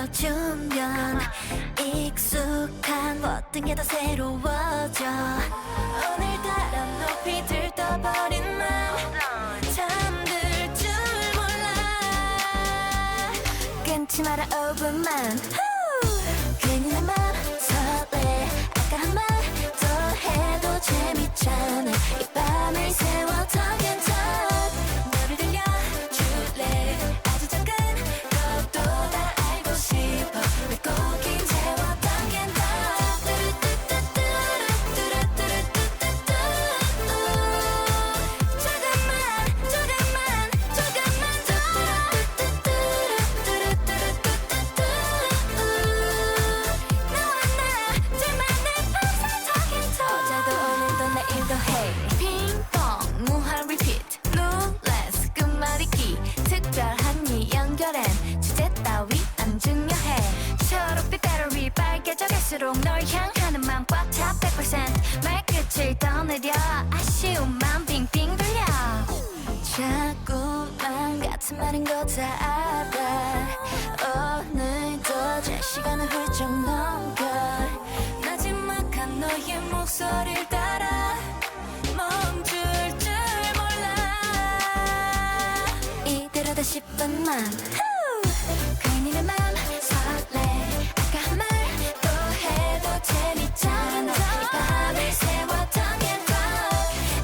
들어주면 익숙한 모든 게 다 새로워져. 오늘따라 높이 들떠버린 맘 잠들 줄 몰라. 끊지 마라 5분만. 괜히 내 맘 설레. 아까 한 말 더 해도 재밌잖아. 이 밤을 세웠던 괜찮아. 너를 들려줄래. 아주 작은 것도 다 알고 싶어. 왜 꼭 이제왔던 괜찮아. 갈수록 널 향하는 맘 꽉 차 100% 말끝을 떠내려 아쉬움만 빙빙 돌려. 자꾸만 같은 말인 거 다 알아. 오늘도 잘 시간을 훌쩍 넘겨. 마지막한 너의 목소리를 따라 멈출 줄 몰라. 이대로다 싶던만 괜히 내 맘 설레. 아까 한 말 재밌잖아. 이 밤을 세웠던 괜찮아.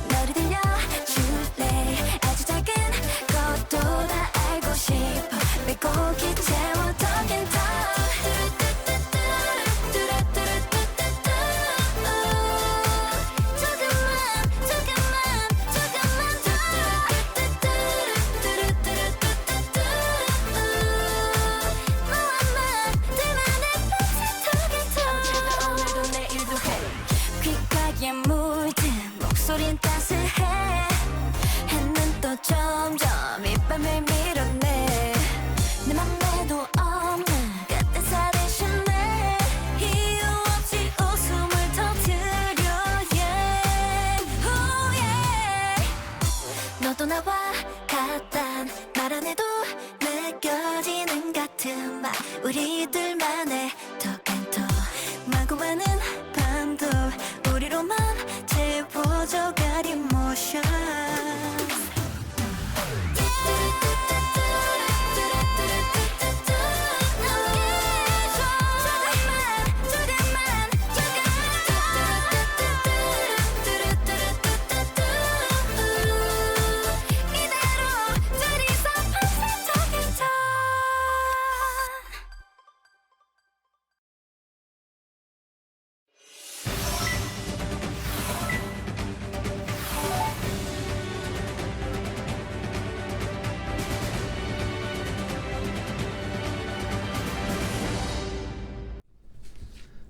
너를 들려줄래. 아주 작은 것도 다 알고 싶어. 왜 꼭 이제웠던 괜찮아. 귓가에 물든 목소린 따스해. 해는 또 점점 이 밤을 밀어내. 내 맘에도 없는 그때 살을 신내. 이유 없이 웃음을 터뜨려 yeah. Oh yeah. 너도 나와 같단 말 안 해도 느껴지는 같은 말. 우리들만의 톡앤톡 마구 많은 밤도 우리로만 채워져 가린 모션.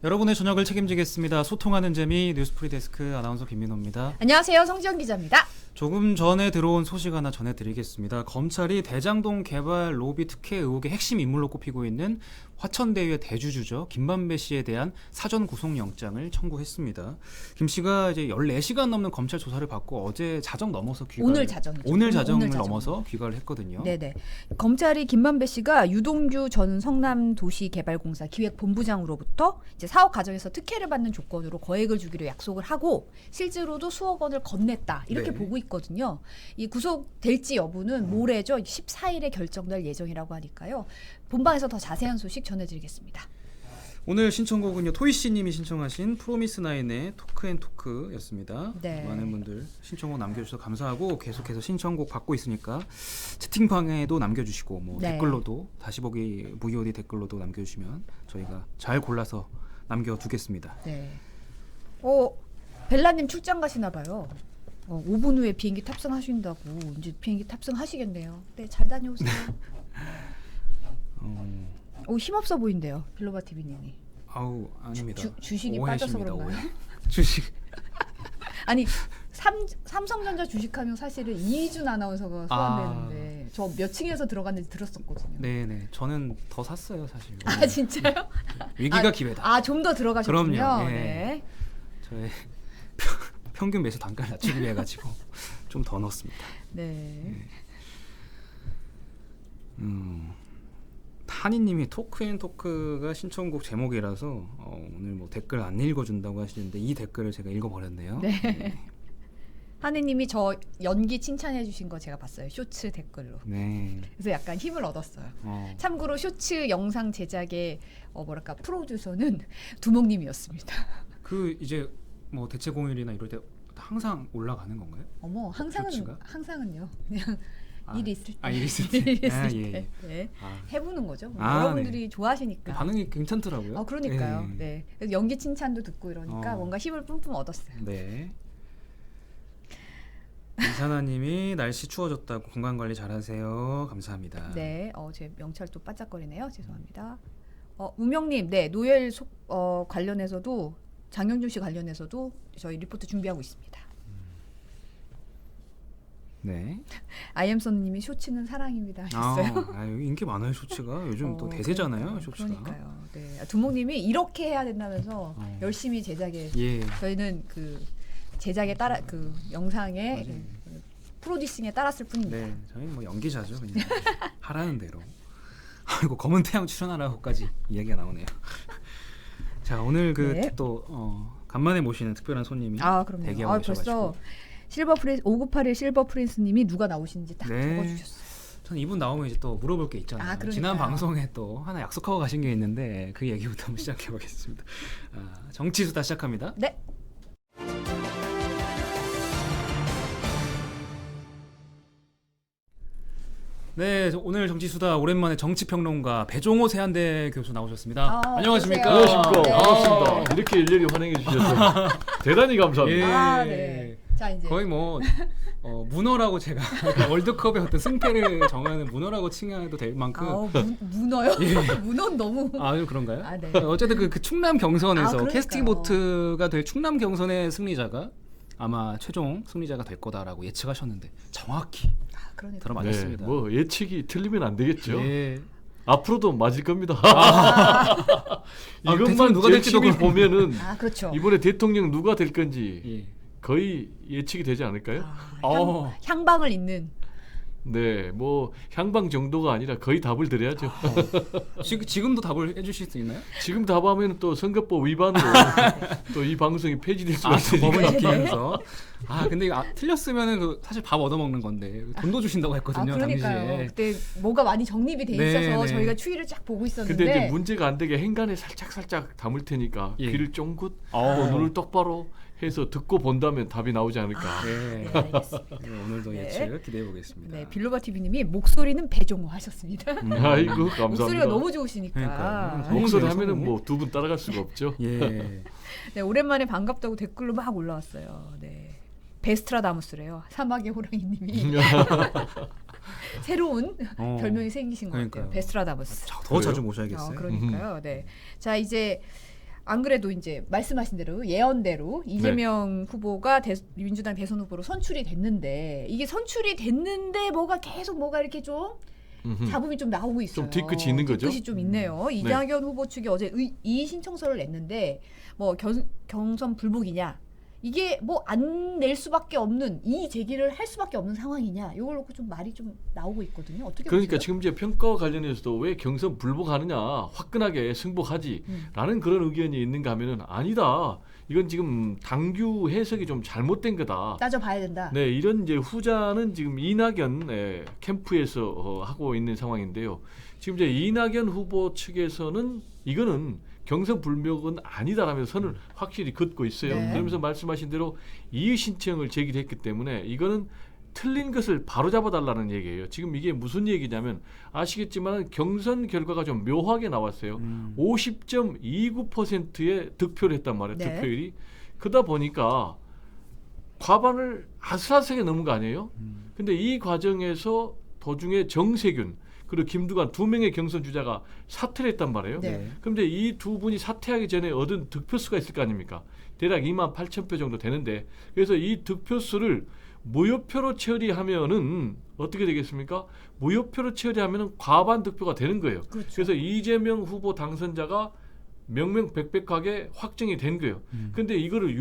여러분의 저녁을 책임지겠습니다. 소통하는 재미 뉴스프리 데스크 아나운서 김민호입니다. 안녕하세요. 성지영 기자입니다. 조금 전에 들어온 소식 하나 전해드리겠습니다. 검찰이 대장동 개발 로비 특혜 의혹의 핵심 인물로 꼽히고 있는 화천대유의 대주주죠. 김만배 씨에 대한 사전 구속영장을 청구했습니다. 김 씨가 이제 14시간 넘는 검찰 조사를 받고 어제 자정 넘어서 귀가를 오늘 자정이죠. 오늘 자정을 넘어서 귀가를 했거든요. 네네. 검찰이 김만배 씨가 유동규 전 성남도시개발공사 기획본부장으로부터 이제 사업 과정에서 특혜를 받는 조건으로 거액을 주기로 약속을 하고 실제로도 수억 원을 건넸다 이렇게 네. 보고 있거든요. 이 구속될지 여부는 모레죠. 14일에 결정될 예정이라고 하니까요. 본방에서 더 자세한 소식 전해드리겠습니다. 오늘 신청곡은요 토이씨님이 신청하신 프로미스나인의 토크앤토크였습니다. 네. 많은 분들 신청곡 남겨주셔서 감사하고 계속해서 신청곡 받고 있으니까 채팅방에도 남겨주시고 뭐 네. 댓글로도 다시 보기 VOD 댓글로도 남겨주시면 저희가 잘 골라서 남겨두겠습니다. 네. 벨라님 출장 가시나 봐요. 5분 후에 비행기 탑승하신다고 이제 비행기 탑승하시겠네요. 네, 잘 다녀오세요. 힘없어 보인대요. 빌로바 TV님이. 아우 아닙니다. 주식이 오해하십니다. 빠져서 그런가요? 오해. 주식. 아니 삼성전자 주식하면 사실은 이희준 아나운서가 소환되는데 저 몇 층에서 들어갔는지 들었었거든요. 네네. 저는 더 샀어요 사실. 아 진짜요? 위기가 기회다. 좀 더 들어가셨군요. 그럼요. 예. 네. 저의 평균 매수 단가를 낮추기 위해 가지고 좀 더 넣었습니다. 네. 한이님이 토크앤토크가 신청곡 제목이라서 오늘 뭐 댓글 안 읽어준다고 하시는데 이 댓글을 제가 읽어버렸네요. 네. 하느님이 저 연기 칭찬해 주신 거 제가 봤어요. 쇼츠 댓글로. 네. 그래서 약간 힘을 얻었어요. 어, 참고로 쇼츠 영상 제작의 뭐랄까 프로듀서는 두목님이었습니다. 그 이제 뭐 대체 공휴일이나 이럴 때 항상 올라가는 건가요? 어머 쇼츠가? 항상은요. 그냥 일이 있을 때. 일이 있을 때. 일이 있을 아, 때. 예, 예. 네. 아, 해보는 거죠. 뭐 아, 여러분들이 좋아하시니까. 반응이 괜찮더라고요. 그러니까요. 예. 네. 그래서 연기 칭찬도 듣고 이러니까 뭔가 힘을 뿜뿜 얻었어요. 네. 이사나님이 날씨 추워졌다고 건강 관리 잘하세요. 감사합니다. 네. 제 명찰 또 반짝거리네요. 죄송합니다. 우명님, 네 노엘 관련해서도 장영준 씨 관련해서도 저희 리포트 준비하고 있습니다. 네. 아이엠선님이 쇼츠는 사랑입니다 하셨어요. 인기 많아요 쇼츠가. 요즘 또 대세잖아요 쇼츠가. 그러니까요. 네. 두목님이 이렇게 해야 된다면서 열심히 제작에 예. 저희는 그 제작에 따라 그 영상의 맞아요. 프로듀싱에 따랐을 뿐입니다. 네, 저희는 뭐 연기자죠 그냥 하라는 대로. 아이고 검은 태양 출연하라고까지 이야기가 나오네요. 자 오늘 네. 또 간만에 모시는 특별한 손님이 그럼요. 대기하고 벌써 계셔가지고. 실버 프린스 5981 실버 프린스님이 누가 나오시는지 딱 네. 적어주셨어요. 저는 이분 나오면 이제 또 물어볼 게 있잖아요. 그러니까요. 지난 방송에 또 하나 약속하고 가신 게 있는데 그 얘기부터 한번 시작해 보겠습니다. 정치수다 시작합니다. 네. 네, 오늘 정치수다 오랜만에 정치평론가 배종호 세한대 교수 나오셨습니다. 안녕하십니까? 안녕하십니까. 네. 반갑습니다. 이렇게 일일이 환영해 주셔서 대단히 감사합니다. 예. 네. 자 이제 거의 뭐 문어라고 제가 월드컵의 어떤 승패를 정하는 문어라고 칭해도 될 만큼. 문어요? 예. 문어는 너무. 좀 그런가요? 네. 어쨌든 그 충남 경선에서 그러니까요. 캐스팅 보트가 될 충남 경선의 승리자가 아마 최종 승리자가 될 거다라고 예측하셨는데 정확히 그러니까. 들어맞았습니다. 네, 뭐 예측이 틀리면 안 되겠죠. 예. 앞으로도 맞을 겁니다. 대통령 이것만 누가 될지도 열심히 보면은 그렇죠. 이번에 대통령 누가 될 건지 예. 거의 예측이 되지 않을까요? 향방을 잇는. 네, 뭐 향방 정도가 아니라 거의 답을 드려야죠. 지금도 답을 해주실 수 있나요? 지금 답하면 또 선거법 위반으로 또 이 방송이 폐지될 수가 법을 있으니까. 바뀌면서. 근데 이거 틀렸으면은 사실 밥 얻어먹는 건데 돈도 주신다고 했거든요. 그러니까요. 당시에. 그때 뭐가 많이 정립이 돼 네, 있어서 네. 저희가 추이를 쫙 보고 있었는데. 근데 이제 문제가 안 되게 행간에 살짝 담을 테니까 예. 귀를 쫑긋 또 눈을 똑바로 해서 듣고 본다면 답이 나오지 않을까. 네. 네, 알겠습니다. 오늘도 네. 예측 기대해 보겠습니다. 네, 빌로바 TV님이 목소리는 배종호 하셨습니다. 아이고 감사합니다. 목소리가 너무 좋으시니까. 그러니까요. 목소리 성우네요, 하면은 성우. 뭐 두 분 따라갈 수가 없죠. 예. 네, 오랜만에 반갑다고 댓글로 막 올라왔어요. 네. 베스트라다무스래요. 사막의 호랑이님이 새로운 별명이 생기신 것 그러니까요. 같아요. 베스트라다무스. 더 그래요? 자주 모셔야겠어요. 그러니까요. 네. 자 이제 안 그래도 이제 말씀하신 대로 예언대로 이재명 후보가 민주당 대선 후보로 선출이 됐는데 이게 선출이 됐는데 계속 이렇게 좀 잡음이 좀 나오고 있어요. 좀 뒤끝이 있는 거죠? 뒤끝이 좀 있네요. 이낙연 후보 측이 어제 이의 신청서를 냈는데 뭐 경선 불복이냐 이게 뭐 안 낼 수밖에 없는 이의 제기를 할 수밖에 없는 상황이냐 이걸 놓고 좀 말이 좀 나오고 있거든요. 어떻게 그러니까 보세요? 지금 이제 평가와 관련해서도 왜 경선 불복하느냐 화끈하게 승복하지라는 그런 의견이 있는가 하면은 아니다. 이건 지금 당규 해석이 좀 잘못된 거다. 따져봐야 된다. 네, 이런 이제 후자는 지금 이낙연 캠프에서 하고 있는 상황인데요. 지금 이제 이낙연 후보 측에서는 이거는 경선 불복은 아니다라면서 선을 확실히 긋고 있어요. 네. 그러면서 말씀하신 대로 이의 신청을 제기를 했기 때문에 이거는 틀린 것을 바로잡아달라는 얘기예요. 지금 이게 무슨 얘기냐면 아시겠지만 경선 결과가 좀 묘하게 나왔어요. 50.29%의 득표를 했단 말이에요. 네. 득표율이. 그러다 보니까 과반을 아슬아슬하게 넘은 거 아니에요? 근데 이 과정에서 도중에 정세균 그리고 김두관 두 명의 경선 주자가 사퇴를 했단 말이에요. 네. 그럼 이제 이 두 분이 사퇴하기 전에 얻은 득표수가 있을 거 아닙니까? 대략 28,000표 정도 되는데 그래서 이 득표수를 무효표로 처리하면은 어떻게 되겠습니까? 무효표로 처리하면은 과반 득표가 되는 거예요. 그렇죠. 그래서 이재명 후보 당선자가 명명백백하게 확정이 된 거예요. 근데 이거를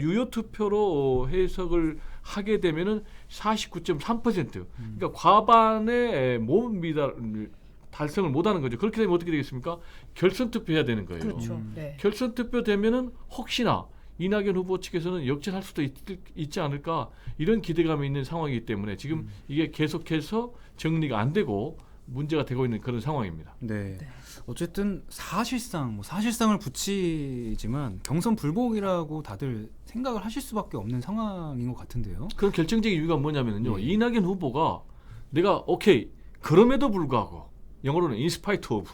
유효투표로 해석을 하게 되면은 49.3%. 그러니까 과반의 몸 미달을 달성을 못하는 거죠. 그렇게 되면 어떻게 되겠습니까? 결선 투표해야 되는 거예요. 그렇죠. 네. 결선 투표 되면은 혹시나 이낙연 후보 측에서는 역전할 수도 있지 않을까 이런 기대감이 있는 상황이기 때문에 지금 이게 계속해서 정리가 안 되고 문제가 되고 있는 그런 상황입니다. 네. 어쨌든 사실상을 붙이지만 경선 불복이라고 다들 생각을 하실 수밖에 없는 상황인 것 같은데요. 그런 결정적인 이유가 뭐냐면요. 네. 이낙연 후보가 내가 오케이 그럼에도 불구하고 영어로는 in spite of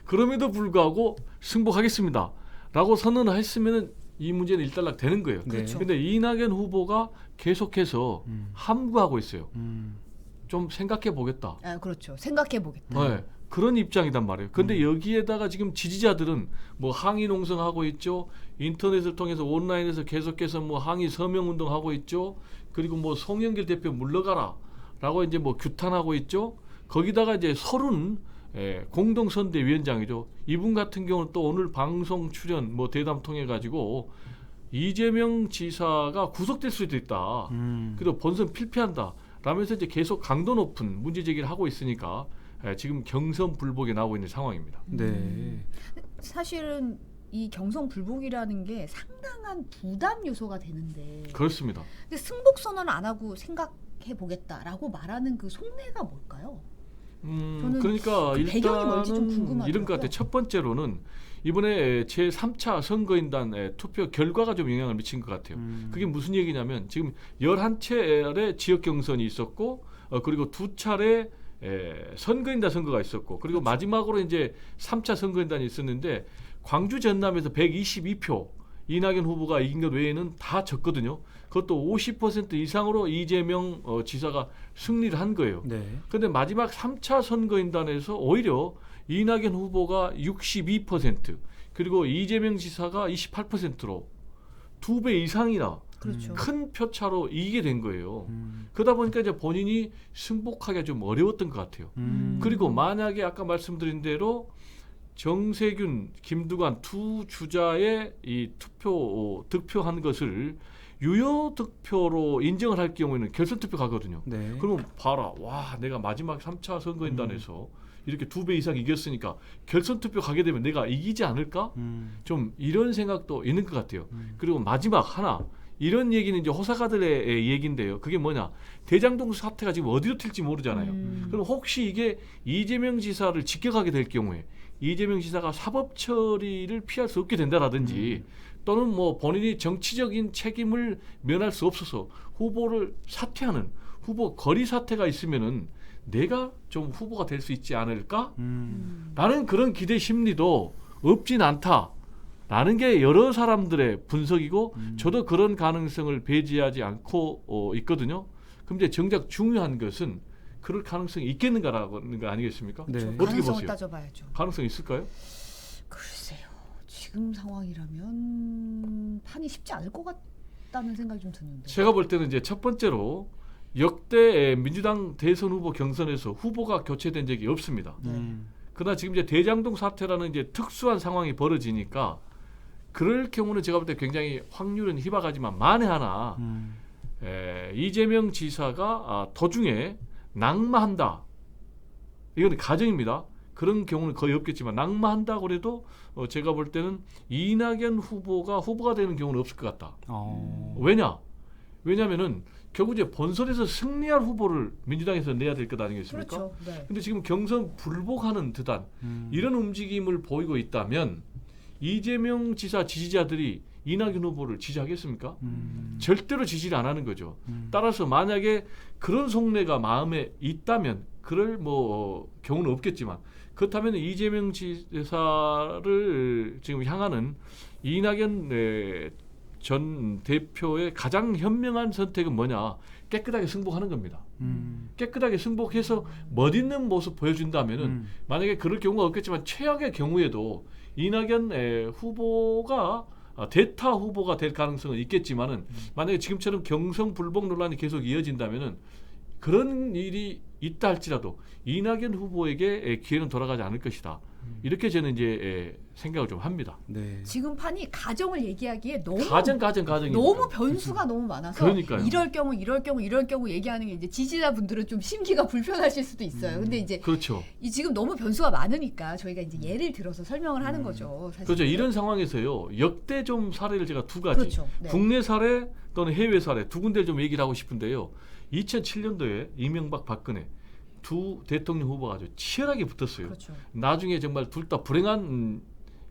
그럼에도 불구하고 승복하겠습니다 라고 선언을 했으면 이 문제는 일단락 되는 거예요. 그렇죠. 근데 이낙연 후보가 계속해서 함구하고 있어요. 좀 생각해 보겠다. 아, 그렇죠. 생각해 보겠다. 네, 그런 입장이단 말이에요. 근데 여기에다가 지금 지지자들은 뭐 항의 농성하고 있죠. 인터넷을 통해서 온라인에서 계속해서 뭐 항의 서명 운동하고 있죠. 그리고 뭐 송영길 대표 물러가라 라고 이제 뭐 규탄하고 있죠. 거기다가 이제 서른 공동선대위원장이죠. 이분 같은 경우는 또 오늘 방송 출연 뭐 대담 통해 가지고 이재명 지사가 구속될 수도 있다. 그리고 본선 필패한다. 라면서 이제 계속 강도 높은 문제 제기를 하고 있으니까 지금 경선 불복에 나오고 있는 상황입니다. 네. 사실은 이 경선 불복이라는 게 상당한 부담 요소가 되는데 그렇습니다. 근데 승복 선언 안 하고 생각해 보겠다라고 말하는 그 속내가 뭘까요? 저는 그러니까 그 배경이 뭘지 좀 일단은 궁금하더라고요. 이런 것 같아요. 첫 번째로는 이번에 제3차 선거인단 투표 결과가 좀 영향을 미친 것 같아요. 그게 무슨 얘기냐면 지금 11차례 지역 경선이 있었고 그리고 2차례 선거인단 선거가 있었고 그리고 그렇죠. 마지막으로 이제 3차 선거인단이 있었는데 광주 전남에서 122표 이낙연 후보가 이긴 것 외에는 다 졌거든요. 그것도 50% 이상으로 이재명 지사가 승리를 한 거예요. 네. 그런데 마지막 3차 선거인단에서 오히려 이낙연 후보가 62% 그리고 이재명 지사가 28%로 2배 이상이나 그렇죠. 큰 표차로 이기게 된 거예요. 그러다 보니까 이제 본인이 승복하기가 좀 어려웠던 것 같아요. 그리고 만약에 아까 말씀드린 대로 정세균, 김두관 두 주자의 이 득표한 것을 유효 득표로 인정을 할 경우에는 결선 투표 가거든요. 네. 그러면 봐라, 와 내가 마지막 3차 선거인단에서 이렇게 2배 이상 이겼으니까 결선 투표 가게 되면 내가 이기지 않을까? 좀 이런 생각도 있는 것 같아요. 그리고 마지막 하나 이런 얘기는 이제 호사가들의 얘기인데요. 그게 뭐냐? 대장동 사태가 지금 어디로 튈지 모르잖아요. 그럼 혹시 이게 이재명 지사를 직격하게 될 경우에 이재명 지사가 사법 처리를 피할 수 없게 된다라든지 또는 뭐 본인이 정치적인 책임을 면할 수 없어서 후보를 사퇴하는 후보 거리 사퇴가 있으면은 내가 좀 후보가 될 수 있지 않을까? 라는 그런 기대 심리도 없진 않다라는 게 여러 사람들의 분석이고 저도 그런 가능성을 배제하지 않고 있거든요. 그럼 이제 정작 중요한 것은 그럴 가능성이 있겠는가라는 거 아니겠습니까? 네. 어떻게 가능성을 보세요? 따져봐야죠. 가능성 있을까요? 글쎄요. 지금 상황이라면 판이 쉽지 않을 것 같다는 생각이 좀 드는데. 제가 볼 때는 이제 첫 번째로 역대 민주당 대선 후보 경선에서 후보가 교체된 적이 없습니다. 그러나 지금 이제 대장동 사태라는 이제 특수한 상황이 벌어지니까 그럴 경우는 제가 볼 때 굉장히 확률은 희박하지만 만에 하나 이재명 지사가 도중에 낙마한다. 이건 가정입니다. 그런 경우는 거의 없겠지만 낙마한다고 해도 제가 볼 때는 이낙연 후보가 되는 경우는 없을 것 같다. 왜냐면은 결국 이제 본선에서 승리할 후보를 민주당에서 내야 될 것 아니겠습니까? 그렇죠. 네. 근데 지금 경선 불복하는 듯한 이런 움직임을 보이고 있다면 이재명 지사 지지자들이 이낙연 후보를 지지하겠습니까? 절대로 지지를 안 하는 거죠. 따라서 만약에 그런 속내가 마음에 있다면 그럴 경우는 없겠지만 그렇다면 이재명 지사를 지금 향하는 이낙연 전 대표의 가장 현명한 선택은 뭐냐? 깨끗하게 승복하는 겁니다. 깨끗하게 승복해서 멋있는 모습 보여준다면은 만약에 그럴 경우가 없겠지만 최악의 경우에도 이낙연 후보가 대타 후보가 될 가능성은 있겠지만은 만약에 지금처럼 경선 불복 논란이 계속 이어진다면은 그런 일이 있다 할지라도 이낙연 후보에게 기회는 돌아가지 않을 것이다. 이렇게 저는 이제 생각을 좀 합니다. 네. 지금 판이 가정을 얘기하기에 너무 가정이 너무 변수가 너무 많아서 그러니까요. 이럴 경우 얘기하는 게 이제 지지자분들은 좀 심기가 불편하실 수도 있어요. 근데 이제 그렇죠. 이 지금 너무 변수가 많으니까 저희가 이제 예를 들어서 설명을 하는 거죠. 사실. 그렇죠. 이런 상황에서요. 역대 좀 사례를 제가 두 가지 그렇죠. 네. 국내 사례 또는 해외 사례 두 군데를 좀 얘기를 하고 싶은데요. 2007년도에 이명박 박근혜 두 대통령 후보가 아주 치열하게 붙었어요. 그렇죠. 나중에 정말 둘 다 불행한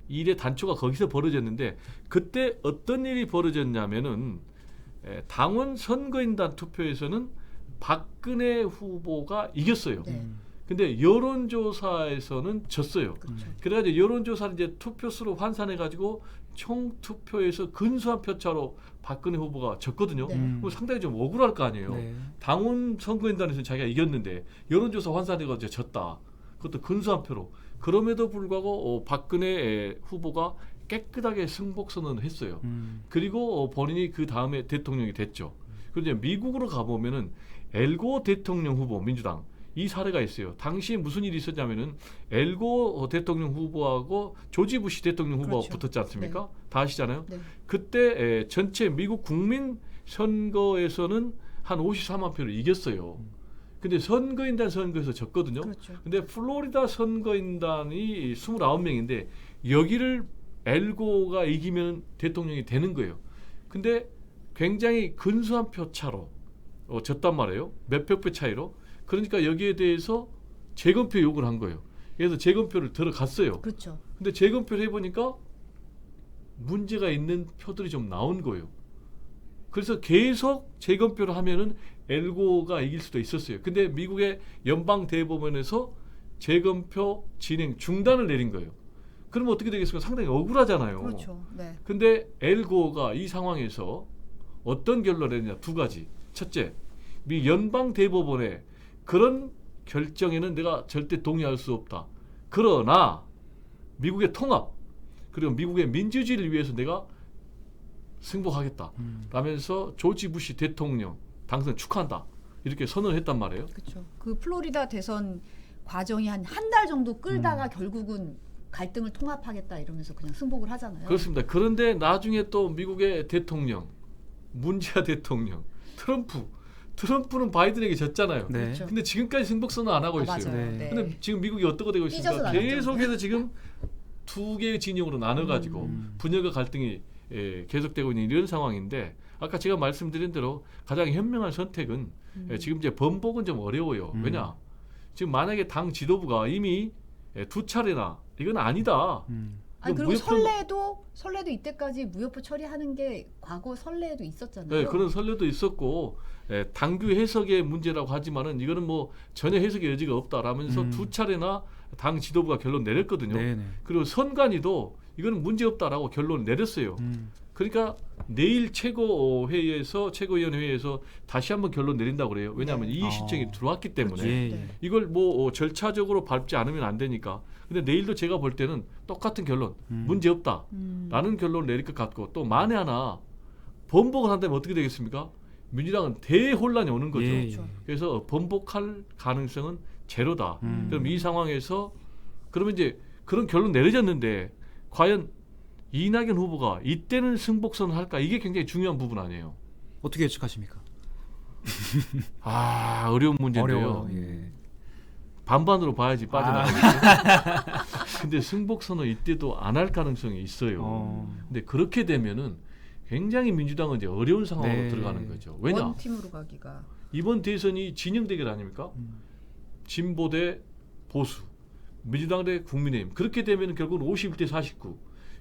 일의 단초가 거기서 벌어졌는데 그때 어떤 일이 벌어졌냐면은 당원 선거인단 투표에서는 박근혜 후보가 이겼어요. 네. 근데 여론조사에서는 졌어요. 그렇죠. 그래가지고 여론조사를 이제 투표수로 환산해가지고 총 투표에서 근소한 표차로 박근혜 후보가 졌거든요. 네. 그럼 상당히 좀 억울할 거 아니에요. 네. 당원 선거인단에서는 자기가 이겼는데 여론조사 환산해가지고 졌다. 그것도 근소한 표로. 그럼에도 불구하고 박근혜 후보가 깨끗하게 승복선언을 했어요. 그리고 본인이 그 다음에 대통령이 됐죠. 그런데 미국으로 가보면은 엘고 대통령 후보 민주당 이 사례가 있어요. 당시에 무슨 일이 있었냐면은 엘고 대통령 후보하고 조지 부시 대통령 후보가 그렇죠. 붙었지 않습니까? 다 아시잖아요. 네. 그때 전체 미국 국민 선거에서는 한 53만 표를 이겼어요. 근데 선거인단 선거에서 졌거든요. 그렇죠. 근데 플로리다 선거인단이 29명인데 여기를 엘고가 이기면 대통령이 되는 거예요. 근데 굉장히 근소한 표 차로 졌단 말이에요. 몇백 표 차이로. 그러니까 여기에 대해서 재검표 요구를 한 거예요. 그래서 재검표를 들어갔어요. 그렇죠. 근데 재검표를 해보니까 문제가 있는 표들이 좀 나온 거예요. 그래서 계속 재검표를 하면은 엘고가 이길 수도 있었어요. 근데 미국의 연방 대법원에서 재검표 진행 중단을 내린 거예요. 그러면 어떻게 되겠습니까? 상당히 억울하잖아요. 그렇죠. 네. 근데 엘고가 이 상황에서 어떤 결론을 내느냐 두 가지. 첫째, 미 연방 대법원의 그런 결정에는 내가 절대 동의할 수 없다. 그러나 미국의 통합 그리고 미국의 민주주의를 위해서 내가 승복하겠다. 라면서 조지 부시 대통령 당선 축하한다. 이렇게 선언을 했단 말이에요. 그렇죠. 그 플로리다 대선 과정이 한 달 정도 끌다가 결국은 갈등을 통합하겠다 이러면서 그냥 승복을 하잖아요. 그렇습니다. 그런데 나중에 또 미국의 대통령 문재인 대통령 트럼프는 바이든에게 졌잖아요. 네. 그렇죠. 근데 지금까지 승복선언 안 하고 있어요. 맞아요. 네. 네. 근데 지금 미국이 어떻게 되고 삐져서 있습니까? 나갔죠. 계속해서 지금 두 개의 진영으로 나눠가지고 분열과 갈등이 계속되고 있는 이런 상황인데 아까 제가 말씀드린 대로 가장 현명한 선택은 지금 이제 번복은 좀 어려워요. 왜냐? 지금 만약에 당 지도부가 이미 두 차례나 이건 아니다. 아니, 이건 그리고 무효표- 설레도 이때까지 무효표 처리하는 게 과거 설레도 있었잖아요. 네, 그런 선례도 있었고 당규 해석의 문제라고 하지만은 이거는 뭐 전혀 해석의 여지가 없다라면서 두 차례나 당 지도부가 결론 내렸거든요. 네네. 그리고 선관위도 이거는 문제 없다라고 결론을 내렸어요. 그러니까 내일 최고위원회에서 다시 한번 결론 내린다고 그래요. 왜냐하면 네. 이의 신청이 들어왔기 때문에 예, 예. 네. 이걸 뭐 절차적으로 밟지 않으면 안 되니까. 근데 내일도 제가 볼 때는 똑같은 결론, 문제 없다라는 결론을 내릴 것 같고 또 만에 하나 번복을 한다면 어떻게 되겠습니까? 민주당은 대혼란이 오는 거죠. 예, 예. 그래서 번복할 가능성은 제로다. 그럼 이 상황에서 그러면 이제 그런 결론 내려졌는데 과연 이낙연 후보가 이때는 승복선을 할까? 이게 굉장히 중요한 부분 아니에요. 어떻게 예측하십니까? 어려운 문제인데요. 어려워. 예. 반반으로 봐야지 빠져나가겠죠. 근데 승복선언 이때도 안 할 가능성이 있어요. 근데 그렇게 되면은 굉장히 민주당은 이제 어려운 상황으로 네. 들어가는 거죠. 왜냐? 원팀으로 가기가. 이번 대선이 진영 대결 아닙니까? 진보 대 보수, 민주당 대 국민의힘. 그렇게 되면 결국은 51대 49.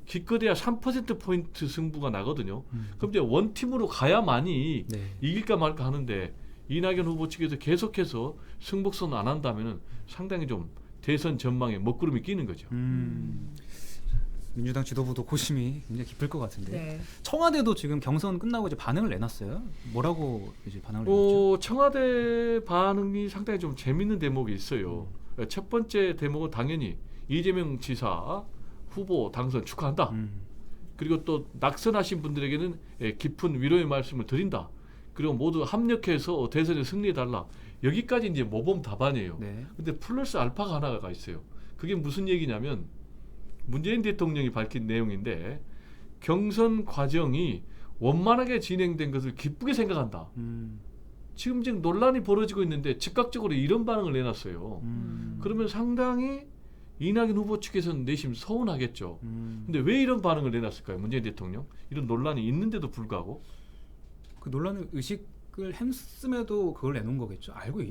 기껏해야 3%포인트 승부가 나거든요. 그럼 이제 원팀으로 가야만이 네. 이길까 말까 하는데 이낙연 후보 측에서 계속해서 승복선 안 한다면 상당히 좀 대선 전망에 먹구름이 끼는 거죠. 민주당 지도부도 고심이 굉장히 깊을 것 같은데 네. 청와대도 지금 경선 끝나고 이제 반응을 내놨어요. 뭐라고 이제 반응을 내놨죠? 청와대 반응이 상당히 좀 재밌는 대목이 있어요. 첫 번째 대목은 당연히 이재명 지사 후보 당선 축하한다. 그리고 또 낙선하신 분들에게는 깊은 위로의 말씀을 드린다. 그리고 모두 합력해서 대선에 승리해달라. 여기까지 이제 모범 답안이에요. 네. 근데 플러스 알파가 하나가 있어요. 그게 무슨 얘기냐면 문재인 대통령이 밝힌 내용인데 경선 과정이 원만하게 진행된 것을 기쁘게 생각한다. 지금 논란이 벌어지고 있는데 즉각적으로 이런 반응을 내놨어요. 그러면 상당히 이낙연 후보 측에서는 내심 서운하겠죠. 근데 왜 이런 반응을 내놨을까요? 문재인 대통령 이런 논란이 있는데도 불구하고. 그 논란을 의식을 했음에도 그걸 내놓은 거겠죠. 알고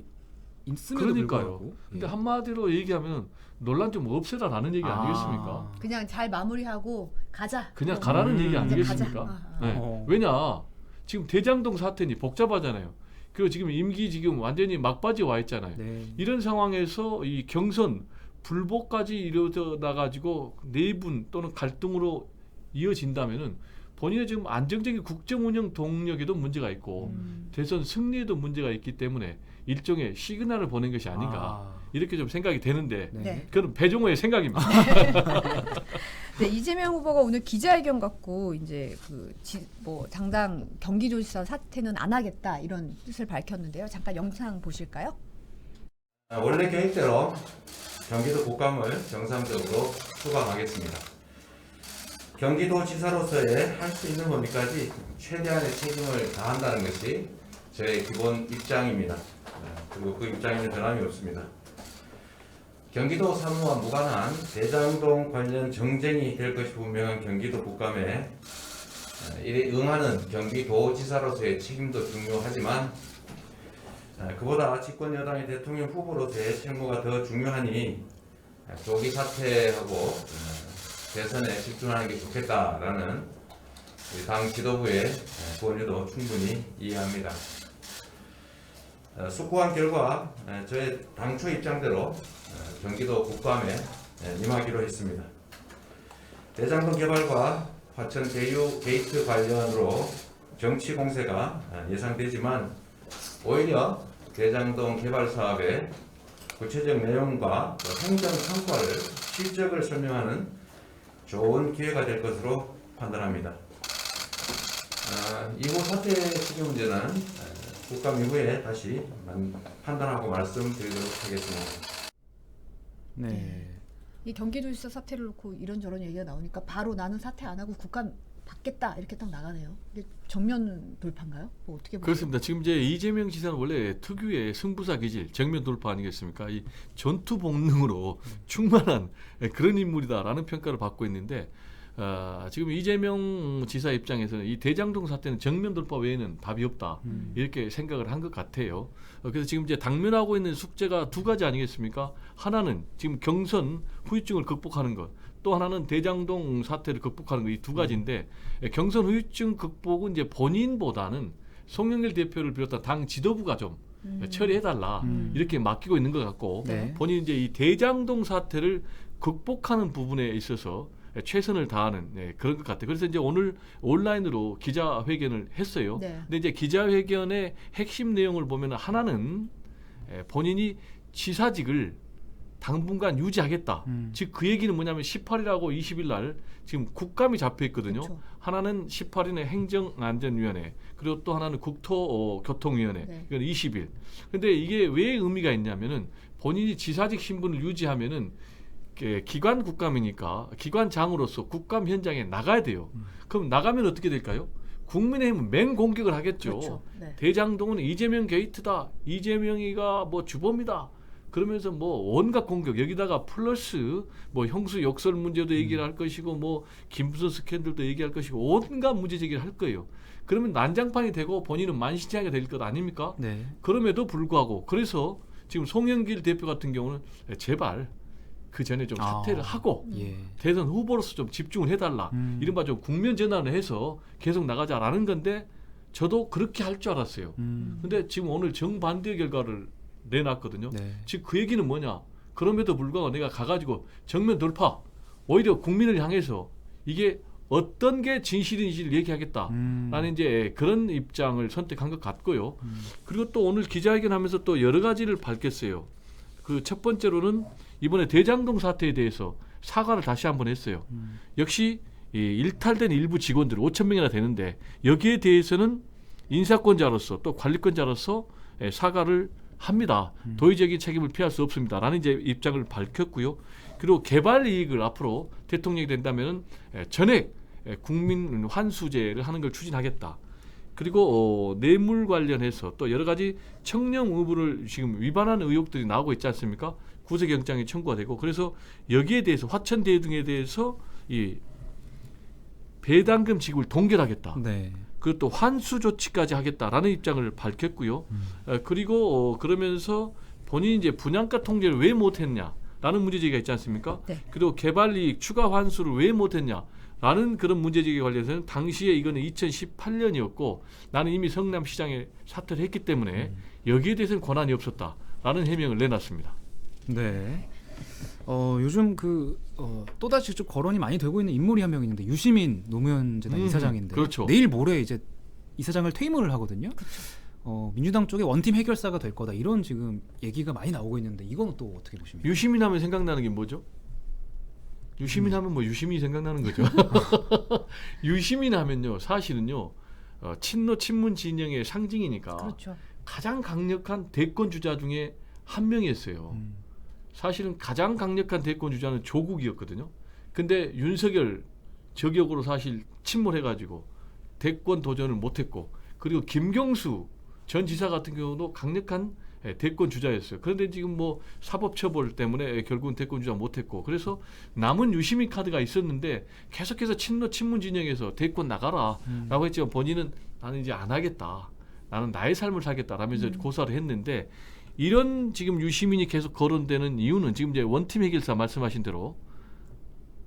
있음에도 그러니까요. 불구하고. 근데 예. 한마디로 얘기하면 논란 좀 없애라라는 얘기 아니겠습니까? 그냥 잘 마무리하고 가자. 그냥 가라는 얘기 이제 아니겠습니까? 가자. 네. 어. 왜냐 지금 대장동 사태니 복잡하잖아요. 그리고 지금 임기 지금 완전히 막바지에 와 있잖아요. 네. 이런 상황에서 이 경선 불복까지 이루어져 가지고 내분 또는 갈등으로 이어진다면은 본인의 지금 안정적인 국정 운영 동력에도 문제가 있고 대선 승리에도 문제가 있기 때문에 일종의 시그널을 보낸 것이 아닌가 이렇게 좀 생각이 되는데 네. 그건 배종호의 생각입니다. 네, 이재명 후보가 오늘 기자회견 갖고 이제 당장 경기도지사 사퇴는 안 하겠다 이런 뜻을 밝혔는데요. 잠깐 영상 보실까요? 원래 계획대로 경기도 국감을 정상적으로 수강하겠습니다. 경기도지사로서의 할 수 있는 범위까지 최대한의 책임을 다한다는 것이 저의 기본 입장입니다. 그리고 그 입장에는 변함이 없습니다. 경기도 사무와 무관한 대장동 관련 정쟁이 될 것이 분명한 경기도 국감에 이에 응하는 경기도지사로서의 책임도 중요하지만 그보다 집권 여당의 대통령 후보로서의 책무가 더 중요하니 조기 사퇴하고 대선에 집중하는 게 좋겠다라는 우리 당 지도부의 권유도 충분히 이해합니다. 숙고한 결과 저의 당초 입장대로 경기도 국감에 임하기로 했습니다. 대장동 개발과 화천 대유 게이트 관련으로 정치 공세가 예상되지만 오히려 대장동 개발 사업의 구체적 내용과 행정 성과를 실적을 설명하는 좋은 기회가 될 것으로 판단합니다. 이후 사퇴 시기 문제는 국감 이후에 다시 판단하고 말씀드리도록 하겠습니다. 네. 이 경기도지사 사퇴를 놓고 이런저런 얘기가 나오니까 바로 나는 사퇴 안 하고 국감 받겠다 이렇게 딱 나가네요. 이게 정면 돌파인가요? 뭐 어떻게 보세요? 그렇습니다. 지금 이제 이재명 지사는 원래 특유의 승부사 기질, 정면 돌파 아니겠습니까? 이 전투 본능으로 충만한 그런 인물이다라는 평가를 받고 있는데 지금 이재명 지사 입장에서는 이 대장동 사태는 정면 돌파 외에는 답이 없다 이렇게 생각을 한 것 같아요. 그래서 지금 이제 당면하고 있는 숙제가 두 가지 아니겠습니까? 하나는 지금 경선 후유증을 극복하는 것. 또 하나는 대장동 사태를 극복하는 거 이 두 가지인데 경선 후유증 극복은 이제 본인보다는 송영길 대표를 비롯한 당 지도부가 좀 처리해달라 이렇게 맡기고 있는 것 같고 네. 본인 이제 이 대장동 사태를 극복하는 부분에 있어서 최선을 다하는 그런 것 같아요. 그래서 이제 오늘 온라인으로 기자회견을 했어요. 네. 근데 이제 기자회견의 핵심 내용을 보면 하나는 본인이 지사직을 당분간 유지하겠다. 즉 그 얘기는 뭐냐면 18일하고 20일 날 지금 국감이 잡혀 있거든요. 그렇죠. 하나는 18일에 행정안전위원회 그리고 또 하나는 국토교통위원회 네. 이건 20일. 근데 이게 왜 의미가 있냐면은 본인이 지사직 신분을 유지하면은 기관 국감이니까 기관장으로서 국감 현장에 나가야 돼요. 그럼 나가면 어떻게 될까요? 국민의힘은 맹공격을 하겠죠. 그렇죠. 네. 대장동은 이재명 게이트다. 이재명이가 뭐 주범이다. 그러면서 뭐 온갖 공격 여기다가 플러스 뭐 형수 욕설 문제도 얘기를 할 것이고 뭐 김부선 스캔들도 얘기할 것이고 온갖 문제 제기를 할 거예요. 그러면 난장판이 되고 본인은 만신창이가 될 것 아닙니까? 네. 그럼에도 불구하고 그래서 지금 송영길 대표 같은 경우는 제발 그 전에 좀 사퇴를 하고 예. 대선 후보로서 좀 집중을 해달라. 이른바 좀 국면 전환을 해서 계속 나가자라는 건데 저도 그렇게 할 줄 알았어요. 근데 지금 오늘 정반대 결과를 내놨거든요. 네. 즉 그 얘기는 뭐냐? 그럼에도 불구하고 내가 가가지고 정면 돌파, 오히려 국민을 향해서 이게 어떤 게 진실인지를 얘기하겠다라는 이제 그런 입장을 선택한 것 같고요. 그리고 또 오늘 기자회견하면서 또 여러 가지를 밝혔어요. 그 첫 번째로는 이번에 대장동 사태에 대해서 사과를 다시 한번 했어요. 역시 이 일탈된 일부 직원들 5천 명이나 되는데 여기에 대해서는 인사권자로서 또 관리권자로서 사과를 합니다. 도의적인 책임을 피할 수 없습니다라는 이제 입장을 밝혔고요. 그리고 개발 이익을 앞으로 대통령이 된다면 전액 국민 환수제를 하는 걸 추진하겠다. 그리고 뇌물 관련해서 또 여러 가지 청렴 의무를 지금 위반하는 의혹들이 나오고 있지 않습니까? 구속영장이 청구가 되고 그래서 여기에 대해서 화천대유 등에 대해서 이 배당금 지급을 동결하겠다. 네. 그것도 환수 조치까지 하겠다라는 입장을 밝혔고요. 그리고 그러면서 본인이 이제 분양가 통제를 왜 못했냐라는 문제제기가 있지 않습니까? 네. 그리고 개발이익 추가 환수를 왜 못했냐라는 그런 문제제기 관련해서는 당시에 이거는 2018년이었고 나는 이미 성남시장에 사퇴를 했기 때문에 여기에 대해서는 권한이 없었다라는 해명을 내놨습니다. 네. 요즘 또다시 좀 거론이 많이 되고 있는 인물이 한 명 있는데 유시민 노무현재단 이사장인데 그렇죠. 내일 모레 이제 이사장을 퇴임을 하거든요. 민주당 쪽에 원팀 해결사가 될 거다 이런 지금 얘기가 많이 나오고 있는데 이건 또 어떻게 보십니까? 유시민 하면 생각나는 게 뭐죠? 유시민 하면 뭐 유시민이 생각나는 거죠. 유시민 하면요 사실은요 친노 친문 진영의 상징이니까 그렇죠. 가장 강력한 대권 주자 중에 한 명이었어요. 사실은 가장 강력한 대권 주자는 조국이었거든요. 근데 윤석열 저격으로 사실 침몰해가지고 대권 도전을 못했고 그리고 김경수 전 지사 같은 경우도 강력한 대권 주자였어요. 그런데 지금 뭐 사법처벌 때문에 결국은 대권 주자 못했고 그래서 남은 유시민 카드가 있었는데 계속해서 친노 친문 진영에서 대권 나가라라고 했지만 본인은 나는 이제 안 하겠다. 나는 나의 삶을 살겠다라면서 고사를 했는데 이런 지금 유시민이 계속 거론되는 이유는 지금 이제 원팀 해결사 말씀하신 대로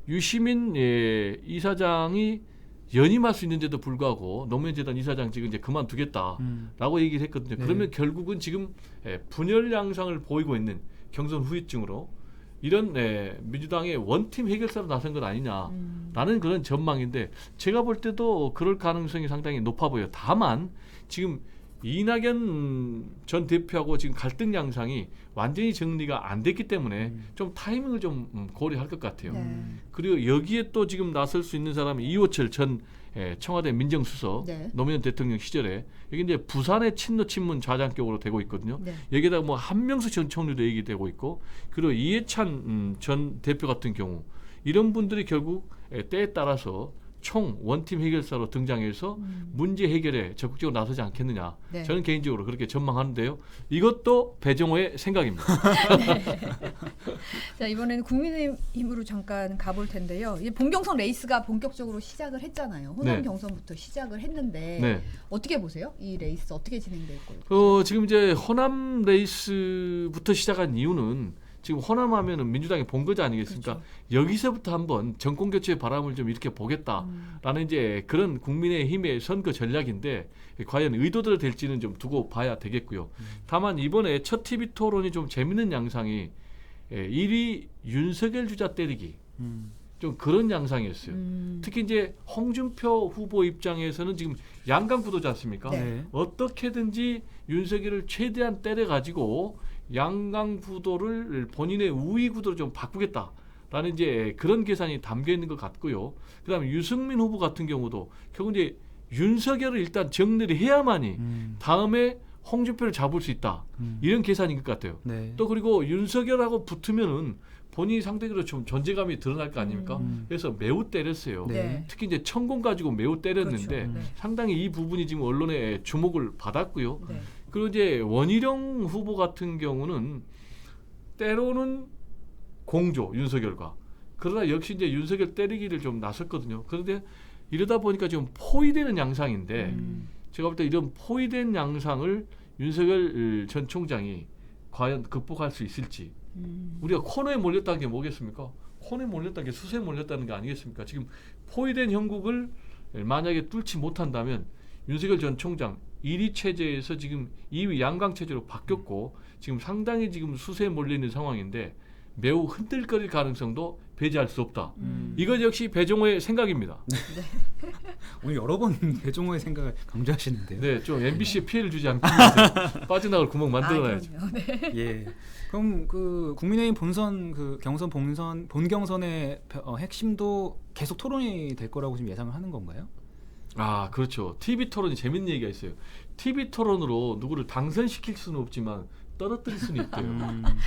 유시민 이사장이 연임할 수 있는데도 불구하고 노무현재단 이사장 지금 이제 그만두겠다라고 얘기를 했거든요. 네. 그러면 그러면 결국은 지금 분열 양상을 보이고 있는 경선 후유증으로 이런 민주당의 원팀 해결사로 나선 건 아니냐라는 그런 전망인데 제가 볼 때도 그럴 가능성이 상당히 높아 보여요. 다만 지금 이낙연 전 대표하고 지금 갈등 양상이 완전히 정리가 안 됐기 때문에 좀 타이밍을 좀 고려할 것 같아요. 네. 그리고 여기에 또 지금 나설 수 있는 사람이 이호철 전 청와대 민정수석 네. 노무현 대통령 시절에 여기 이제 부산의 친노 친문 좌장격으로 되고 있거든요. 네. 여기에다가 뭐 한명수 전 총리도 얘기되고 있고 그리고 이해찬 전 대표 같은 경우 이런 분들이 결국 때에 따라서 총 원팀 해결사로 등장해서 문제 해결에 적극적으로 나서지 않겠느냐. 네. 저는 개인적으로 그렇게 전망하는데요. 이것도 배정호의 생각입니다. 자 이번에는 국민의힘으로 잠깐 가볼 텐데요. 이제 본경선 레이스가 본격적으로 시작을 했잖아요. 호남 네. 경선부터 시작을 했는데 네. 어떻게 보세요? 이 레이스 어떻게 진행될 거예요? 지금 이제 호남 레이스부터 시작한 이유는 지금 호남하면은 민주당의 본거지 아니겠습니까? 그렇죠. 여기서부터 한번 정권 교체의 바람을 좀 이렇게 보겠다라는 이제 그런 국민의힘의 선거 전략인데 과연 의도대로 될지는 좀 두고 봐야 되겠고요. 다만 이번에 첫 TV 토론이 좀 재밌는 양상이 1위 윤석열 주자 때리기 좀 그런 양상이었어요. 특히 이제 홍준표 후보 입장에서는 지금 양강 구도지 않습니까? 네. 어떻게든지 윤석열을 최대한 때려가지고 양강 구도를 본인의 우위 구도로 좀 바꾸겠다라는 이제 그런 계산이 담겨 있는 것 같고요. 그다음에 유승민 후보 같은 경우도 결국 이제 윤석열을 일단 정리를 해야만이 다음에 홍준표를 잡을 수 있다 이런 계산인 것 같아요. 네. 또 그리고 윤석열하고 붙으면은 본인이 상대적으로 좀 존재감이 드러날 거 아닙니까? 그래서 매우 때렸어요. 네. 특히 이제 천공 가지고 매우 때렸는데 그렇죠. 네. 상당히 이 부분이 지금 언론의 주목을 받았고요. 네. 그리고 이제 원희룡 후보 같은 경우는 때로는 공조 윤석열과 그러나 역시 이제 윤석열 때리기를 좀 나섰거든요. 그런데 이러다 보니까 지금 포위되는 양상인데 제가 볼 때 이런 포위된 양상을 윤석열 전 총장이 과연 극복할 수 있을지 우리가 코너에 몰렸다는 게 뭐겠습니까? 코너에 몰렸다는 게 수세에 몰렸다는 게 아니겠습니까? 지금 포위된 형국을 만약에 뚫지 못한다면 윤석열 전 총장 1위 체제에서 지금 2위 양강 체제로 바뀌었고 지금 상당히 지금 수세에 몰려 있는 상황인데 매우 흔들거릴 가능성도 배제할 수 없다. 이것 역시 배종호의 생각입니다. 오늘 여러 번 배종호의 생각을 강조하시는데요. 네, 좀 MBC에 피해를 주지 않기 위해서 빠져나갈 구멍 만들어놔야죠. 그럼요. 네. 예. 그럼 그 국민의힘 본선 그 경선 본경선의 핵심도 계속 토론이 될 거라고 지금 예상을 하는 건가요? 아, 그렇죠. TV 토론이 재밌는 얘기가 있어요. TV 토론으로 누구를 당선시킬 수는 없지만 떨어뜨릴 수는 있대요.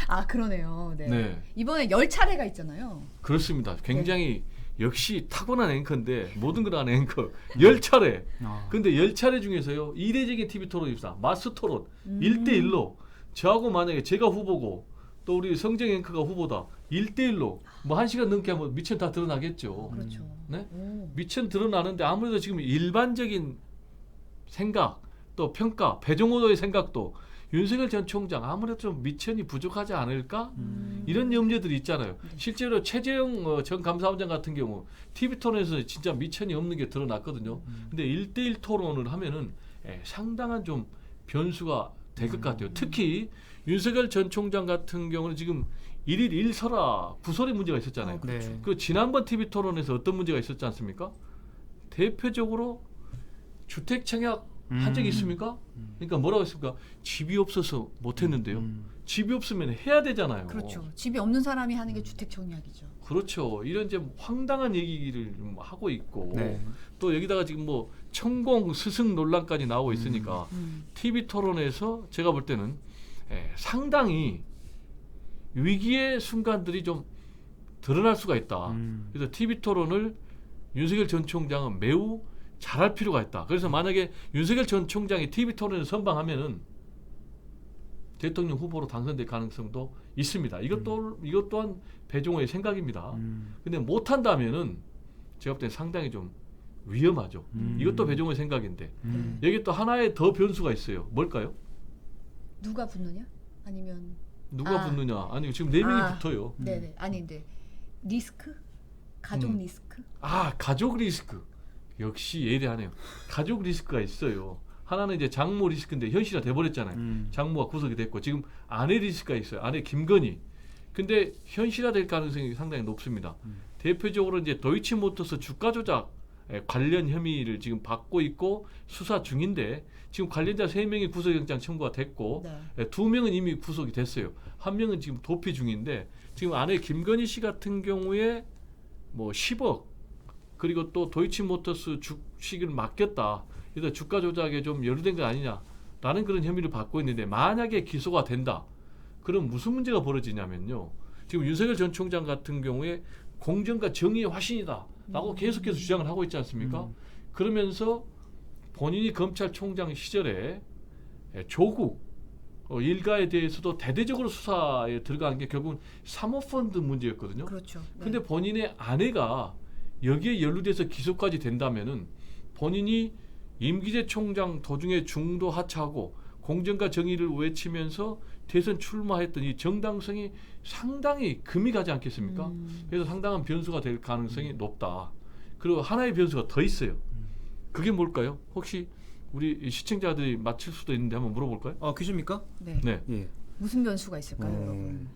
아 그러네요. 네. 네. 이번에 10차례가 있잖아요. 그렇습니다. 굉장히 역시 타고난 앵커인데 모든 걸 아는 앵커 10차례. 아. 근데 10차례 중에서요. 이례적인 TV 토론입니다. 마스 토론 1대1로 저하고 만약에 제가 후보고 또 우리 성정 앵커가 후보다 1대1로 뭐 1시간 넘게 하면 미천 다 드러나겠죠. 그렇죠. 네? 오. 미천 드러나는데 아무래도 지금 일반적인 생각 또 평가 배종호도의 생각도 윤석열 전 총장 아무래도 좀 미천이 부족하지 않을까 이런 염려들이 있잖아요. 실제로 최재형 전 감사원장 같은 경우 TV 토론에서 진짜 미천이 없는 게 드러났거든요. 근데 1대1 토론을 하면은 상당한 좀 변수가 될 것 같아요. 특히 윤석열 전 총장 같은 경우는 지금 1일 1설화 구설의 문제가 있었잖아요. 네. 그 지난번 TV 토론에서 어떤 문제가 있었지 않습니까? 대표적으로 주택 청약 한 적이 있습니까? 그러니까 뭐라고 했습니까? 집이 없어서 못했는데요. 집이 없으면 해야 되잖아요. 그렇죠. 집이 없는 사람이 하는 게 주택 청약이죠. 그렇죠. 이런 이제 황당한 얘기를 좀 하고 있고 네. 또 여기다가 지금 뭐 천공 스승 논란까지 나오고 있으니까 TV 토론에서 제가 볼 때는 상당히 위기의 순간들이 좀 드러날 수가 있다. 그래서 TV 토론을 윤석열 전 총장은 매우 잘할 필요가 있다. 그래서 만약에 윤석열 전 총장이 TV 토론을 선방하면은 대통령 후보로 당선될 가능성도 있습니다. 이것 또한 배종호의 생각입니다. 근데 못한다면은 제가 볼 때 상당히 좀 위험하죠. 이것도 배종호의 생각인데 여기 또 하나의 더 변수가 있어요. 뭘까요? 누가 붙느냐? 아니면 누가 붙느냐? 아니 지금 4명이 붙어요. 네네. 아니 근데 리스크? 가족 리스크? 아 가족 리스크 역시 예리하네요. 가족 리스크가 있어요. 하나는 이제 장모 리스크인데 현실화 돼버렸잖아요. 장모가 구속이 됐고 지금 아내 리스크가 있어요. 아내 김건희. 근데 현실화될 가능성이 상당히 높습니다. 대표적으로 이제 도이치모터스 주가 조작 관련 혐의를 지금 받고 있고 수사 중인데 지금 관련자 3명이 구속영장 청구가 됐고 네. 2명은 이미 구속이 됐어요. 1명은 지금 도피 중인데 지금 아내 김건희 씨 같은 경우에 뭐 10억 그리고 또 도이치모터스 주식을 맡겼다. 그래서 주가 조작에 좀 연루된 거 아니냐라는 그런 혐의를 받고 있는데 만약에 기소가 된다. 그럼 무슨 문제가 벌어지냐면요. 지금 윤석열 전 총장 같은 경우에 공정과 정의의 화신이다라고 계속해서 주장을 하고 있지 않습니까? 그러면서 본인이 검찰총장 시절에 조국 일가에 대해서도 대대적으로 수사에 들어간 게 결국은 사모펀드 문제였거든요. 그렇죠. 네. 근데 본인의 아내가 여기에 연루돼서 기소까지 된다면은 본인이 임기재 총장 도중에 중도 하차하고 공정과 정의를 외치면서 대선 출마했던 이 정당성이 상당히 금이 가지 않겠습니까? 그래서 상당한 변수가 될 가능성이 높다. 그리고 하나의 변수가 더 있어요. 그게 뭘까요? 혹시 우리 시청자들이 맞힐 수도 있는데 한번 물어볼까요? 아 퀴즈입니까? 네. 네. 예. 무슨 변수가 있을까요, 어. 여러분?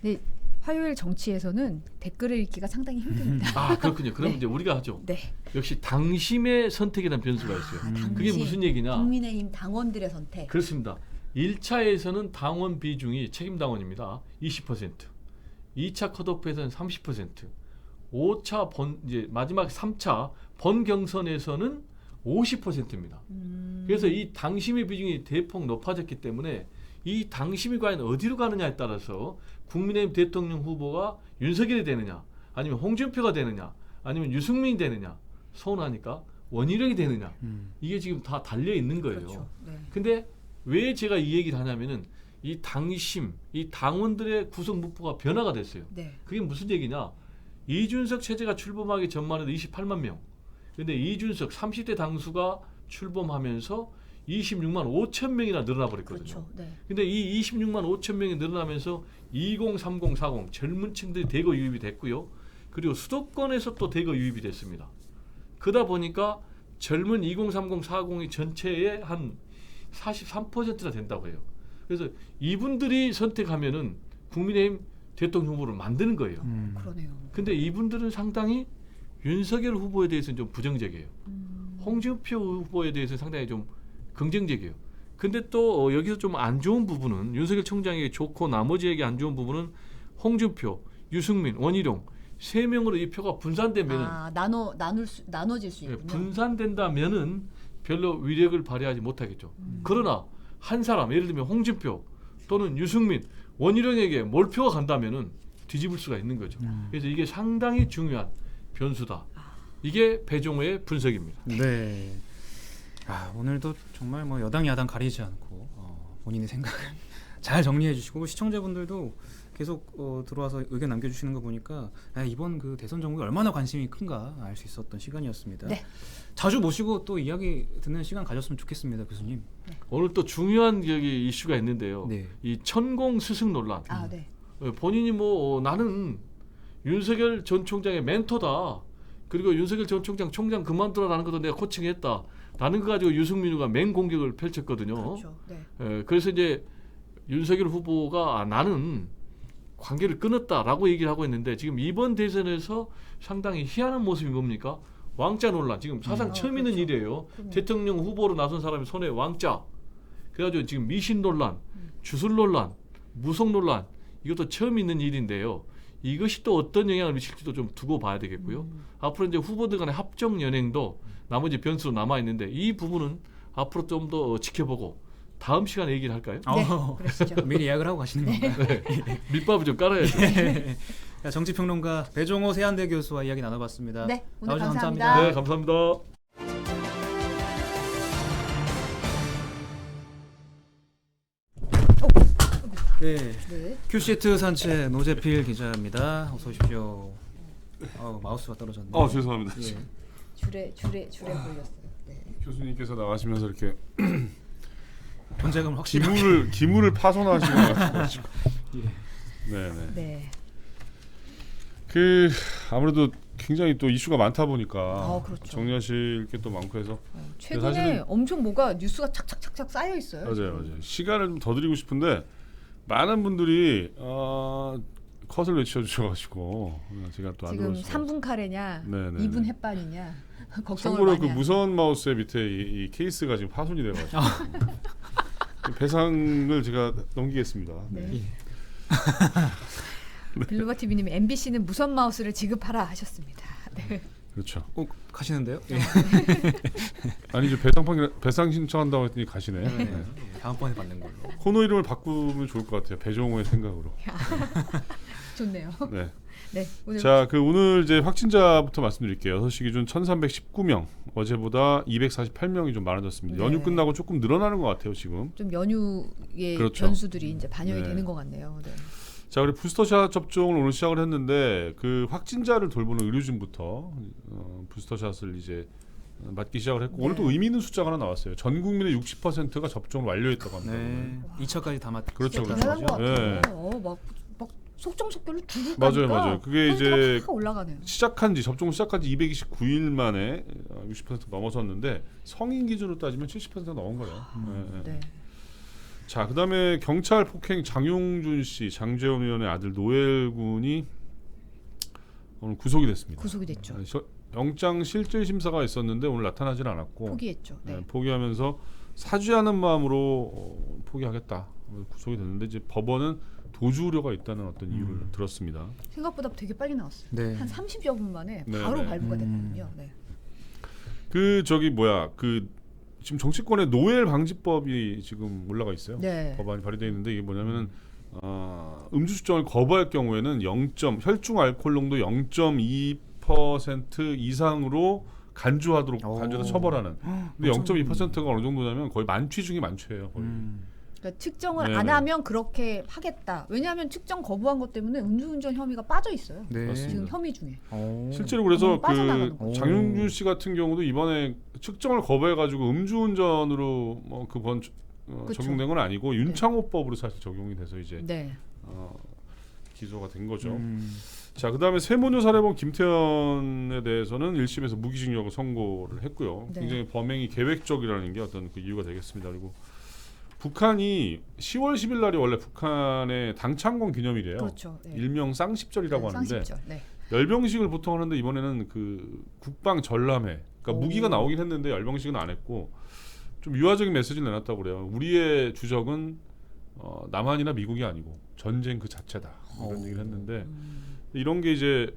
네, 화요일 정치에서는 댓글을 읽기가 상당히 힘듭니다. 아 그렇군요. 그럼 네. 이제 우리가 하죠. 네. 역시 당심의 선택이라는 변수가 있어요. 당시 그게 무슨 얘기냐? 국민의힘 당원들의 선택. 그렇습니다. 1차에서는 당원 비중이 책임 당원입니다. 20%. 2차 컷오프에서는 30%. 5차 이제 마지막 3차 본 경선에서는 50%입니다. 그래서 이 당심의 비중이 대폭 높아졌기 때문에 이 당심이 과연 어디로 가느냐에 따라서 국민의힘 대통령 후보가 윤석열이 되느냐, 아니면 홍준표가 되느냐, 아니면 유승민이 되느냐, 서운하니까 원희룡이 되느냐, 이게 지금 다 달려 있는 거예요. 그렇죠. 네. 근데 왜 제가 이 얘기를 하냐면은 이 당심, 이 당원들의 구성 묵부가 변화가 됐어요. 네. 그게 무슨 얘기냐? 이준석 체제가 출범하기 전만 해도 28만 명. 근데 이준석 30대 당수가 출범하면서 26만 5천 명이나 늘어나 버렸거든요. 그렇죠. 네. 근데 이 26만 5천 명이 늘어나면서 20, 30, 40 젊은 층들이 대거 유입이 됐고요. 그리고 수도권에서 또 대거 유입이 됐습니다. 그러다 보니까 젊은 20, 30, 40이 전체의 한 43%나 된다고 해요. 그래서 이분들이 선택하면은 국민의힘 대통령 후보를 만드는 거예요. 그러네요. 근데 이분들은 상당히 윤석열 후보에 대해서는 좀 부정적이에요. 홍준표 후보에 대해서는 상당히 좀 긍정적이에요. 근데 또 여기서 좀 안 좋은 부분은 윤석열 총장에게 좋고 나머지에게 안 좋은 부분은 홍준표, 유승민, 원희룡 3명으로 이 표가 분산되면은 나눠질 수 있군요. 분산된다면은 별로 위력을 발휘하지 못하겠죠. 그러나 한 사람 예를 들면 홍준표 또는 유승민, 원희룡에게 몰표가 간다면은 뒤집을 수가 있는 거죠. 그래서 이게 상당히 중요한 변수다. 이게 배종호의 분석입니다. 네. 오늘도 정말 뭐 여당 야당 가리지 않고 본인의 생각을 잘 정리해 주시고 시청자분들도 계속 들어와서 의견 남겨주시는 거 보니까 이번 그 대선 정국에 얼마나 관심이 큰가 알 수 있었던 시간이었습니다. 네. 자주 모시고 또 이야기 듣는 시간 가졌으면 좋겠습니다, 교수님. 오늘 또 중요한 여기 이슈가 있는데요. 네. 이 천공 스승 논란. 네. 본인이 뭐 나는 윤석열 전 총장의 멘토다. 그리고 윤석열 전 총장 그만두라라는 것도 내가 코칭했다. 라는 거 가지고 유승민우가 맹공격을 펼쳤거든요. 그렇죠. 네. 그래서 이제 윤석열 후보가 나는 관계를 끊었다라고 얘기를 하고 있는데 지금 이번 대선에서 상당히 희한한 모습이 뭡니까? 왕자 논란. 지금 사상 처음 있는 그렇죠. 일이에요. 그럼요. 대통령 후보로 나선 사람이 손에 왕자. 그래가지고 지금 미신 논란, 주술 논란, 무속 논란 이것도 처음 있는 일인데요. 이것이 또 어떤 영향을 미칠지도 좀 두고 봐야 되겠고요. 앞으로 이제 후보들 간의 합정 연행도 나머지 변수로 남아 있는데 이 부분은 앞으로 좀 더 지켜보고 다음 시간에 얘기를 할까요? 네. 그러시죠. 미리 예약을 하고 가시는 건가요? 네. 밑밥을 좀 깔아야죠. 자, 정치평론가 배종호 세한대 교수와 이야기 나눠봤습니다. 네, 오늘 나와주셔서 감사합니다. 네, 감사합니다. 네. 네. 큐시트 산책 노재필 기자입니다. 어서 오십시오. 마우스가 떨어졌네요. 죄송합니다. 예. 줄에 걸렸어요. 네. 교수님께서 나가시면서 이렇게 존재감을 확실히 기물을 파손하시는 것 같아가지고. 예. 네네. 네. 아무래도 굉장히 또 이슈가 많다 보니까 그렇죠. 정리하실 게 또 많고 해서 최근에 사실은- 엄청 뭐가 뉴스가 착착착착 쌓여 있어요. 맞아요. 시간을 좀 더 드리고 싶은데 많은 분들이 컷을 외쳐주셔가지고 제가 또 안 지금 들어올 수가 3분 카레냐, 네네네. 2분 햇반이냐 걱정을 참고로 많이 그 하죠. 무선 마우스의 밑에 이 케이스가 지금 파손이 돼가지고 배상을 제가 넘기겠습니다. 네. 빌로바 TV님이 MBC는 무선 마우스를 지급하라 하셨습니다. 네. 그렇죠. 꼭 가시는데요? 예. 아니죠. 배상 신청한다고 했더니 가시네. 네. 다음번에 받는 걸로. 코너 이름을 바꾸면 좋을 것 같아요. 배종호의 생각으로. 좋네요. 네. 네. 오늘 자, 오늘 이제 확진자부터 말씀드릴게요. 6시 기준 1,319명. 어제보다 248명이 좀 많아졌습니다. 네. 연휴 끝나고 조금 늘어나는 것 같아요, 지금. 좀 연휴의 그렇죠. 변수들이 이제 반영이 네. 되는 것 같네요. 네. 자, 그리고 부스터샷 접종을 오늘 시작을 했는데 그 확진자를 돌보는 의료진부터 부스터샷을 이제 맞기 시작을 했고 네. 오늘도 의미 있는 숫자가 하나 나왔어요. 전 국민의 60%가 접종을 완료했다고 합니다. 네. 2차까지 다 맞. 그렇죠, 진짜 그렇죠. 대단한 것 네. 같아요. 막 속정속결로 두고 맞아요, 맞아요. 그게 이제 올라가네요. 접종 시작한 지 229일 만에 60% 넘어섰는데 성인 기준으로 따지면 70% 넘은 거예요. 네. 네. 자, 그다음에 경찰 폭행 장용준 씨, 장재원 의원의 아들 노엘 군이 오늘 구속이 됐습니다. 구속이 됐죠. 영장 실질 심사가 있었는데 오늘 나타나질 않았고 포기했죠. 네. 포기하면서 사죄하는 마음으로 포기하겠다. 구속이 됐는데 이제 법원은 도주 우려가 있다는 어떤 이유를 들었습니다. 생각보다 되게 빨리 나왔어요. 네. 한 30여 분 만에 네, 바로 네. 발부가 됐거든요. 네. 지금 정치권의 노엘 방지법이 지금 올라가 있어요. 네. 법안이 발의되어 있는데 이게 뭐냐면은 음주 수정을 거부할 경우에는 혈중 알코올 농도 0.2% 이상으로 간주하도록 간주해서 처벌하는. 근데 0.2%가 어느 정도냐면 거의 만취 중에 만취예요. 거의. 그러니까 측정을 네네. 안 하면 그렇게 하겠다. 왜냐하면 측정 거부한 것 때문에 음주운전 혐의가 빠져 있어요. 네. 맞습니다. 지금 혐의 중에. 실제로 그래서 빠져나가는 그 장윤준 씨 같은 경우도 이번에 측정을 거부해가지고 음주운전으로 그건 그쵸. 적용된 건 아니고 윤창호법으로 사실 적용이 돼서 이제 네. 기소가 된 거죠. 음. 자, 그다음에 세모녀 살해범 김태현에 대해서는 1심에서 무기징역을 선고를 했고요. 네. 굉장히 범행이 계획적이라는 게 어떤 그 이유가 되겠습니다. 그리고 북한이 10월 10일 날이 원래 북한의 당창건 기념일이에요. 그렇죠. 네. 일명 쌍십절이라고 하는데 쌍십절. 네. 열병식을 보통 하는데 이번에는 그 국방 전람회, 그러니까 오. 무기가 나오긴 했는데 열병식은 안 했고 좀 유화적인 메시지를 내놨다고 그래요. 우리의 주적은 남한이나 미국이 아니고 전쟁 그 자체다 이런 얘기를 했는데 이런 게 이제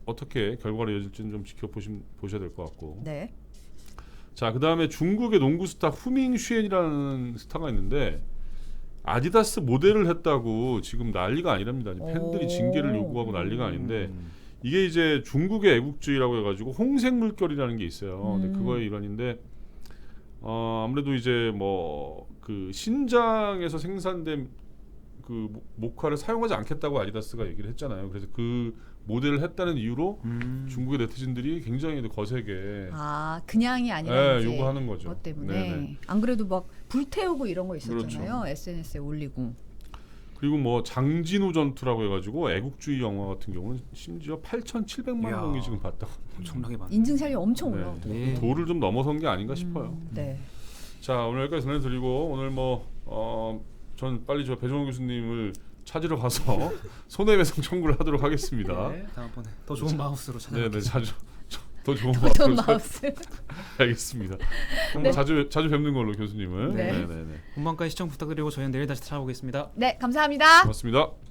어떻게 결과로 이어질지는 좀 지켜보셔야 될 것 같고. 네. 자, 그다음에 중국의 농구 스타 후밍 슈엔이라는 스타가 있는데 아디다스 모델을 했다고 지금 난리가 아니랍니다. 팬들이 오. 징계를 요구하고 난리가 아닌데 이게 이제 중국의 애국주의라고 해가지고 홍색물결이라는 게 있어요. 근데 그거의 일환인데 아무래도 이제 뭐 그 신장에서 생산된 그 모카를 사용하지 않겠다고 아디다스가 얘기를 했잖아요. 그래서 그 모델을 했다는 이유로 중국의 네티즌들이 굉장히 거세게 아 그냥이 아니라 이제 요구하는 거죠. 그것 때문에 네네. 안 그래도 막 불태우고 이런 거 있었잖아요. 그렇죠. SNS에 올리고. 그리고 뭐 장진우 전투라고 해가지고 애국주의 영화 같은 경우는 심지어 8,700만 이야. 명이 지금 봤다고. 엄청나게 많네. 인증샷이 엄청 네. 올라오더라고요. 예. 도를 좀 넘어선 게 아닌가 싶어요. 네. 자, 오늘 여기까지 전해드리고 오늘 전 빨리 저 배종원 교수님을 찾으러 가서 손해배상 청구를 하도록 하겠습니다. 네, 다음번에 더 좋은 마우스로 네, 네, 찾아뵙겠습니다. 더 좋은 도전 마음으로 마우스. 알겠습니다. 그럼 네. 자주 뵙는 걸로 교수님을. 네. 네, 네, 네. 본방까지 시청 부탁드리고 저희는 내일 다시 찾아오겠습니다. 네, 감사합니다. 고맙습니다.